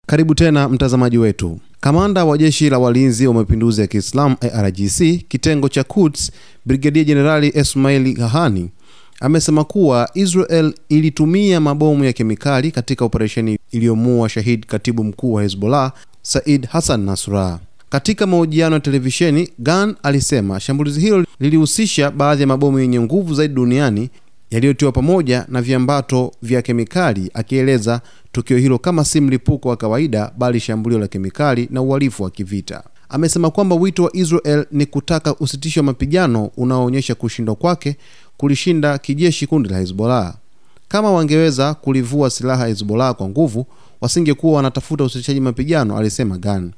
Karibu tena mtazamaji wetu. Kamanda wa jeshi la walinzi wa mapinduzi ya Kiislamu IRGC kitengo cha Quds, Brigadier Generali Ismail Ghahani amesema kuwa Israel ilitumia mabomu ya kemikali katika operesheni iliyomuua shahidi katibu mkuu wa Hezbollah Said Hassan Nasrallah. Katika mahojiano ya televisheni, Ghahani alisema shambulizi hilo lilihusisha baadhi ya mabomu yenye nguvu zaidi duniani yaliyotiwa pamoja na viambato vya kemikali, akieleza tukio hilo kama si mlipuko wa kawaida bali shambulio la kemikali na uhalifu wa kivita. Amesema kwamba wito wa Israel ni kutaka usitisho wa mapigano unaoonyesha kushindwa kwake kulishinda kijeshi kundi la Hezbollah. Kama wangeweza kulivua silaha Hezbollah kwa nguvu, wasingekuwa wanatafuta usitishaji mapigano, alisema Ghahani.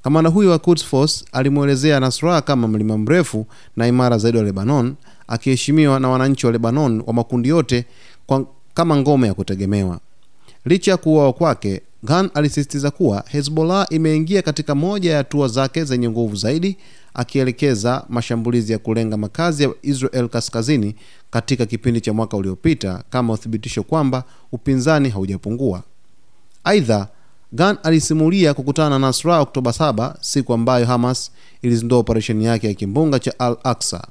Kamanda huyo wa Quds Force alimuelezea Nasrallah kama mlima mrefu na imara zaidi wa Lebanon, akiheshimiwa na wananchi wa Lebanon wa makundi yote kama ngome ya kutegemewa. Licha ya kuuawa kwake, Ghahani alisisitiza kuwa Hezbollah imeingia katika moja ya hatua zake zenye nguvu zaidi, akielekeza mashambulizi ya kulenga makazi ya Israel kaskazini katika kipindi cha mwaka uliopita kama uthibitisho kwamba upinzani haujapungua. Aidha, Ghahani alisimulia kukutana na Nasrallah Oktoba 7, siku ambayo Hamas ilizindua operesheni yake ya kimbunga cha Al-Aqsa.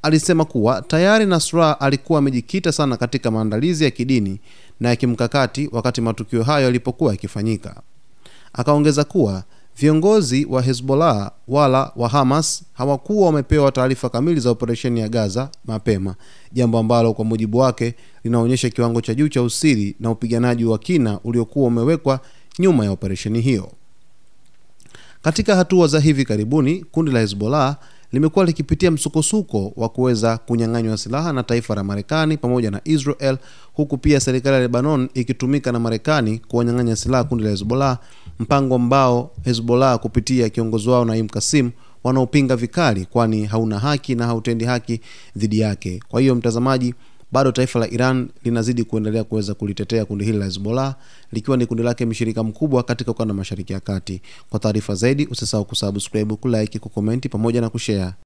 Alisema kuwa tayari Nasrallah alikuwa amejikita sana katika maandalizi ya kidini na ya kimkakati wakati matukio hayo yalipokuwa yakifanyika. Akaongeza kuwa viongozi wa Hezbollah wala wa Hamas hawakuwa wamepewa taarifa kamili za operesheni ya Gaza mapema, jambo ambalo kwa mujibu wake linaonyesha kiwango cha juu cha usiri na upiganaji wa kina uliokuwa umewekwa nyuma ya operesheni hiyo. Katika hatua za hivi karibuni, kundi la Hezbollah limekuwa likipitia msukosuko wa kuweza kunyang'anywa silaha na taifa la Marekani pamoja na Israel, huku pia serikali ya Lebanon ikitumika na Marekani kuwanyang'anya silaha kundi la Hezbollah, mpango ambao Hezbollah kupitia kiongozi wao Naim Qasim wanaopinga vikali, kwani hauna haki na hautendi haki dhidi yake. Kwa hiyo mtazamaji, bado taifa la Iran linazidi kuendelea kuweza kulitetea kundi hili la Hezbollah, likiwa ni kundi lake mshirika mkubwa katika ukanda Mashariki ya Kati. Kwa taarifa zaidi usisahau kusubscribe, kulike, kucomment pamoja na kushare.